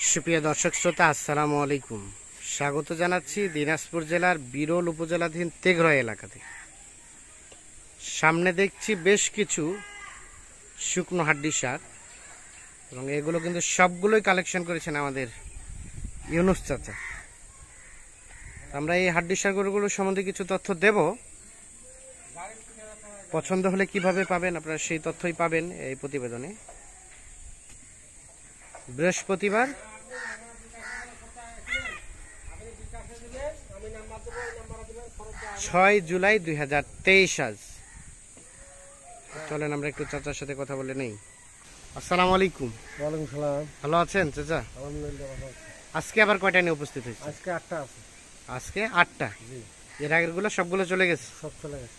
সুপ্রিয় দর্শক শ্রোতা, আসসালামু আলাইকুম। স্বাগত জানাচ্ছি দিনাজপুর জেলার বিরল উপজেলাধীন তেঘরা এলাকাতে। সামনে দেখছি বেশ কিছু শুকনো হাড্ডি সার, এবং এগুলো কিন্তু সবগুলোই কালেকশন করেছেন আমাদের ইউনুস চাচা। আমরা এই হাড্ডি সার গরুগুলো সম্বন্ধে কিছু তথ্য দেব। পছন্দ হলে কিভাবে পাবেন আপনারা সেই তথ্যই পাবেন এই প্রতিবেদনে। বৃহস্পতিবার 6 জুলাই 2023 আজ। চলেন আমরা একটু চাচার সাথে কথা বলে নেই। আসসালামু আলাইকুম। ওয়ালাইকুম সালাম। ভালো আছেন চাচা? আলহামদুলিল্লাহ ভালো আছি। আজকে আবার কয়টা নিয়ে উপস্থিত হয়েছে? আজকে 8টা আছে। আজকে 8টা? জি। এর আগের গুলো সবগুলো চলে গেছে? সব চলে গেছে।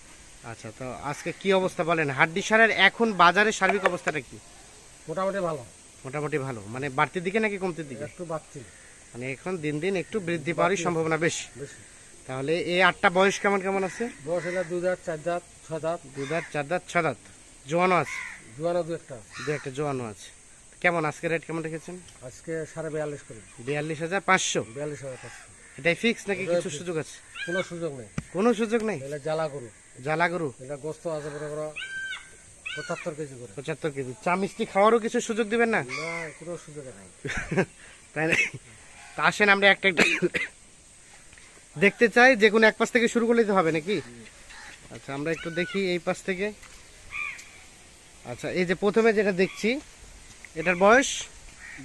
আচ্ছা, তো আজকে কি অবস্থা বলেন? হাড্ডি সারের এখন বাজারের সার্বিক অবস্থাটা কি? মোটামুটি ভালো। মোটামুটি ভালো মানে বাড়তির দিকে নাকি কমতির দিকে? একটু বাড়তি, মানে এখন দিন দিন একটু বৃদ্ধি পাওয়ারই সম্ভাবনা বেশি। বেশি। তাহলে এই 8টা বয়স কেমন কেমন আছে? বয়স হলে 2 দাঁত 4 দাঁত 6 দাঁত। 2 দাঁত 4 দাঁত 6 দাঁত। জোয়ানো আছে? জোয়ানো 2 একটা। 2 একটা জোয়ানো আছে। কেমন আজকে রেট কেমন রেখেছেন? আজকে 42.5 করে। 42,500। 42,500। এটাই ফিক্স নাকি কিছু সুযোগ আছে? কোনো সুযোগ নেই। কোনো সুযোগ নেই? এটা জ্বালা গরু। জ্বালা গরু? এটা গোস্ত আছে বড় বড় 75 কেজি করে। 75 কেজি। চা মিষ্টি খাওয়ারও কিছু সুযোগ দিবেন না? না, কোনো সুযোগ নেই। তাই না? তা আসেন আমরা একটা একটা দেখতে চাই, যে কোনো এক পাশ থেকে শুরু করলেই তো হবে নাকি? আচ্ছা, আমরা একটু দেখি এই পাশ থেকে। আচ্ছা, এই যে প্রথমে যেটা দেখছি, এটার বয়স?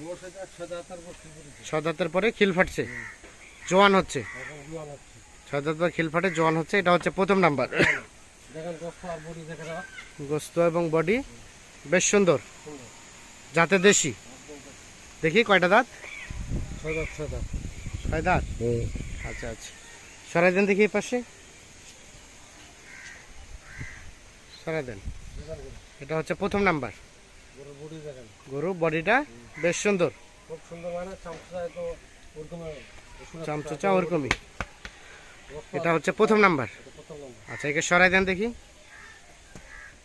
বয়স হলে 6 দাঁতের পর 6 দাঁতের পরে খিল ফাটছে, জোয়ান হচ্ছে। এখন জোয়ান হচ্ছে। 6 দাঁত পর খিল ফাটে জোয়ান হচ্ছে। এটা হচ্ছে প্রথম নাম্বার। দেখেন গোস্ত আর বডি দেখে দাও। গোস্ত এবং বডি বেশ সুন্দর, সুন্দর। যাতে দেশি। দেখি কয়টা দাঁত? 6 দাঁত 6 দাঁত। 6 দাঁত। আচ্ছা আচ্ছা, সরাই দেন দেখি এই পাশে, সরাই দেন। এটা হচ্ছে প্রথম নাম্বার। গরুর বডি দেখেন। গরু বডিটা বেশ সুন্দর, খুব সুন্দর, মানে চামচা তো ওরকম। চামচা ওরকমই। এটা হচ্ছে প্রথম নাম্বার। প্রথম নম্বর। আচ্ছা, একে সরাই দেন দেখি।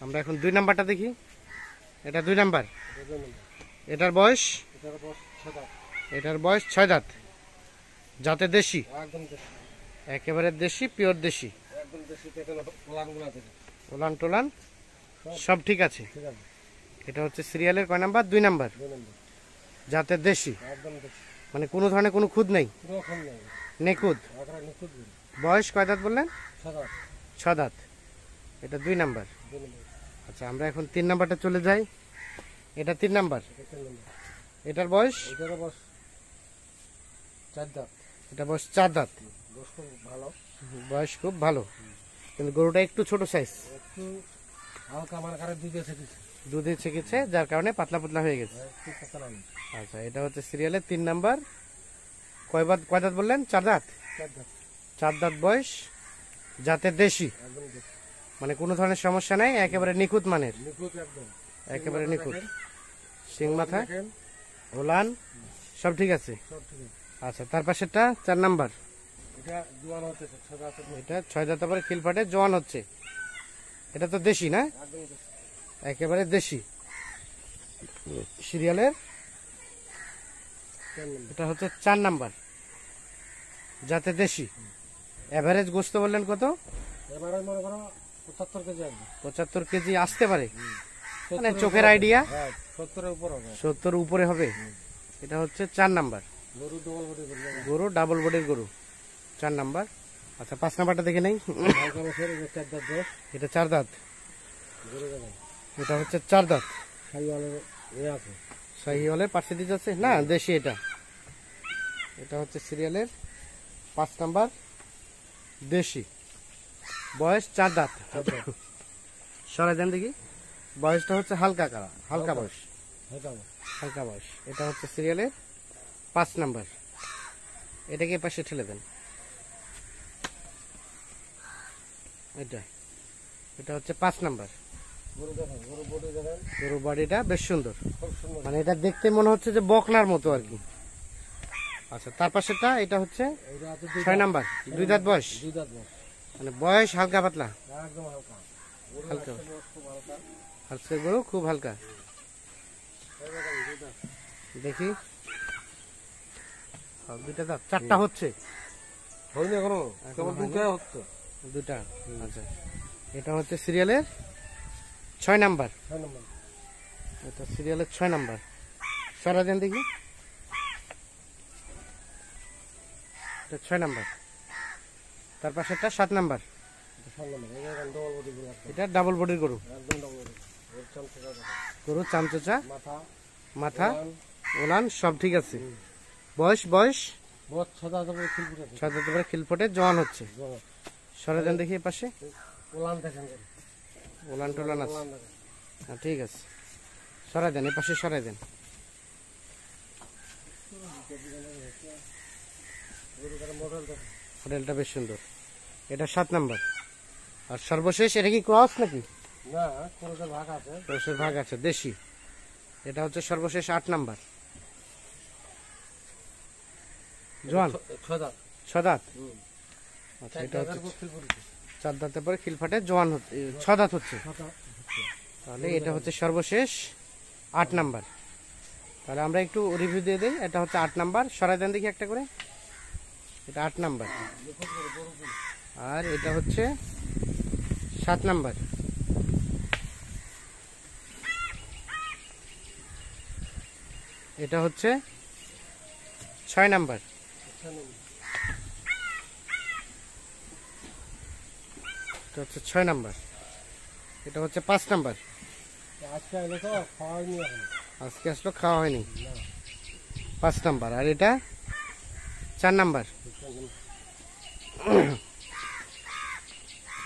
আমরা এখন 2 নাম্বারটা দেখি। এটা 2 নাম্বার। এটার বয়স? এটার বয়স 6 দাঁত। এটার বয়স 6 দাঁত, যাতে দেশি, একদম দেশি। একেবারে দেশি, পিওর দেশি। একদম দেশি। দেখেন পোলানগুলা দেখেন। ওলান টোলান সব ঠিক আছে। ঠিক আছে। এটা হচ্ছে সিরিয়ালের কয় নাম্বার? 2 নাম্বার, 2 নম্বর। যাতে দেশি, একদম দেশি। মানে কোনো ধরনের কোনো খুদ নেই, পুরো কম নেই। নিখুঁত। একরা নিখুঁত গরু। বয়স কয় দাঁত বললেন? 6 দাঁত। 6 দাঁত। এটা 2 নাম্বার। 2 নম্বর। আচ্ছা, আমরা এখন 3 নাম্বারটা চলে যাই। এটা 3 নাম্বার। এটা 3 নম্বর। এটার বয়স? এটার বয়স 4 দাঁত। এটা বয়স 4 দাঁত। বয়স খুব ভালো। বয়স খুব ভালো, কিন্তু গরুটা একটু ছোট সাইজ। একটু হালকা, আমার কাছে দুধ এসে দিচ্ছে। দুধে ছেঁকেছে, যার কারণে পাতলা পাতলা হয়ে গেছে। একটু পাতলা নেই। আচ্ছা, এটা হচ্ছে সিরিয়ালের 3 নাম্বার। কয় দাঁত বললেন? 4 দাঁত। 4 দাঁত। 4 দাঁত বয়স, যাতে দেশি, একদম দেশি। মানে কোনো ধরনের সমস্যা নাই, একেবারে নিখুঁত মানের, নিখুঁত একদম। একেবারে নিখুঁত। শিং মাথা, দেখেন। ওলান সব ঠিক আছে। সব ঠিক আছে। আচ্ছা, তার পাশেরটা 4 নাম্বার। এটা জোয়ান হচ্ছে 6 দাঁত। এটা 6 দাঁতের পরে খিল ফাটে জোয়ান হচ্ছে। এটা তো দেশি না? একদম দেশি। একেবারে দেশি। সিরিয়ালের 4 নম্বর। এটা হচ্ছে 4 নাম্বার, যাতে দেশি। এভারেজ গোস্ত বললেন কত? এবারে মনে করো 75 কেজি আসবে। 75 কেজি আসতে পারে, মানে 70 চোখের আইডিয়া। হ্যাঁ, 70 এর উপর হবে। 70 উপরে হবে। এটা হচ্ছে 4 নাম্বার। গরু ডবল বডি গরু। গরু ডাবল বডির গরু, 4 নাম্বার। আচ্ছা, 5 নাম্বারটা দেখে নেই। হালকা বছর 4 দাঁত বয়স। এটা 4 দাঁত। গরু দেখেন। এটা হচ্ছে 4 দাঁত। সাইওয়ালের আছে। শাহিওয়ালের পার্সেন্টেজ আছে না, দেশি। এটা এটা হচ্ছে সিরিয়ালের 5 নাম্বার, দেশি। বয়স 4 দাঁত। সরাই দেন দেখি। বয়সটা হচ্ছে হালকা হালকা বয়স, হালকা বয়স। এটা হচ্ছে সিরিয়ালের 5 নাম্বার। এটাকে পাশে ঠেলে দেন। এটা এটা হচ্ছে 5 নাম্বার। গরু দেখেন, গরু বডি দেখেন। গরু বডিটা বেশ সুন্দর, খুব সুন্দর। মানে এটা দেখতে মনে হচ্ছে যে বকনার মতো আর কি। আচ্ছা, তার পাশেরটা এটা হচ্ছে এটা আছে 6 নাম্বার, 2 দাঁত বয়স। 2 দাঁত বয়স। মানে বয়স হালকা পাতলা, একদম হালকা। গরু হালকা। একটা বয়স খুব হালকা। হালকা গরু, খুব হালকা। এই দেখেন 2 দাঁত। দেখি দুইটা দাঁত, চারটা হচ্ছে, হয়নি এখনো, এখনো কেবল হয়নি। দুটাই হচ্ছে। দুটা। আচ্ছা, এটা হচ্ছে সিরিয়ালের 6 নাম্বার। 6 নম্বর। এটা সিরিয়ালের 6 নাম্বার। সরা দেন দেখি। এটা 6 নাম্বার। তার পাশেরটা 7 নাম্বার। 7 নম্বর। এই দেখেন ডবল বডি গুলো একদম। এটা ডাবল বডির গরু। একদম ডবল বডি। ওর চামচা দেখেন। গরু চামচোচা, মাথা, মাথা, কান, ওলান সব ঠিক আছে। বয়স বয়স বহুত সাদা সাদা ফুল ফুটেছে। 6 দাঁত করে খিল ফোটে, জওয়ান হচ্ছে। জমা। সরা দেন দেখি এ পাশে। ওলান দেখেন। ওলান টোলান আছে। ওলান দেখেন। হ্যাঁ, ঠিক আছে। সরাই দেন, এ পাশে সরাই দেন। গরুটার মডেল দেখেন। মডেলটা বেশ সুন্দর। এটা 7 নাম্বার। আর সর্বশেষ এটা কি ক্রস নাকি? না, কোনটার ভাগ আছে। ক্রসের ভাগ আছে, দেশি। এটা হচ্ছে সর্বশেষ 8 নাম্বার। জোয়ান 6 দাঁত। 6 দাঁত। হুম। আচ্ছা, 4 এটা হচ্ছে দাঁতের ফুল ফুটেছে। 4 দাঁতের পরে খিল ফাটে, জোয়ান হচ্ছে, 6 দাঁত হচ্ছে। 6 দাঁত হচ্ছে। তাহলে এটা হচ্ছে সর্বশেষ 8 নাম্বার। তাহলে আমরা একটু রিভিউ দিয়ে দিই। এটা হচ্ছে 8 নাম্বার। সরাই দেন দেখি একটা করে। এটা 8 নাম্বার। আর এটা হচ্ছে 7 নাম্বার। এটা হচ্ছে 6 নাম্বার। এটা হচ্ছে 6 নাম্বার। এটা হচ্ছে 5 নাম্বার। আজকে এলে তো খাওয়াইনি এখন। আজকে আসলো, খাওয়া হয়নি। না। 5 নাম্বার। আর এটা 4 নাম্বার।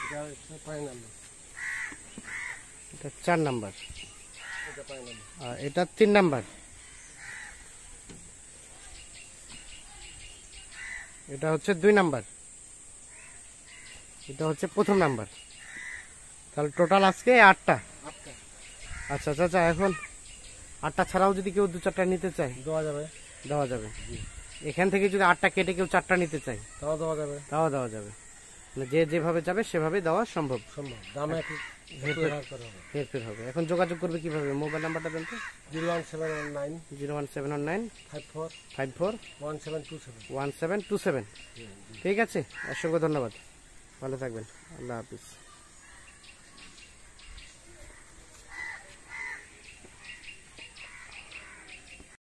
এটা হচ্ছে 5 নম্বর। এটা 4 নাম্বার। এটা 5 নম্বর। আর এটা 3 নাম্বার। এটা হচ্ছে 2 নাম্বার। এটা হচ্ছে প্রথম নাম্বার। তাহলে টোটাল আজকে 8টা। 8টা আচ্ছা চাচা, এখন 8টা ছাড়াও যদি কেউ 2-4টা নিতে চায় দেওয়া যাবে। দেওয়া যাবে। এখান থেকে যদি 8টা কেটে কেউ 4টা নিতে চায় তাও দেওয়া যাবে। তাও দেওয়া যাবে। মানে যে যেভাবে যাবে সেভাবে দেওয়া সম্ভব। সম্ভব। দামে একটু হেরফের হেরফের করা হবে। হেরফের হবে। এখন যোগাযোগ করবে কিভাবে? মোবাইল নাম্বারটা দেন তো। 01719 01719 54 54 1727। 1727। ঠিক আছে, অসংখ্য ধন্যবাদ। ভালো থাকবেন। আল্লাহ হাফিজ।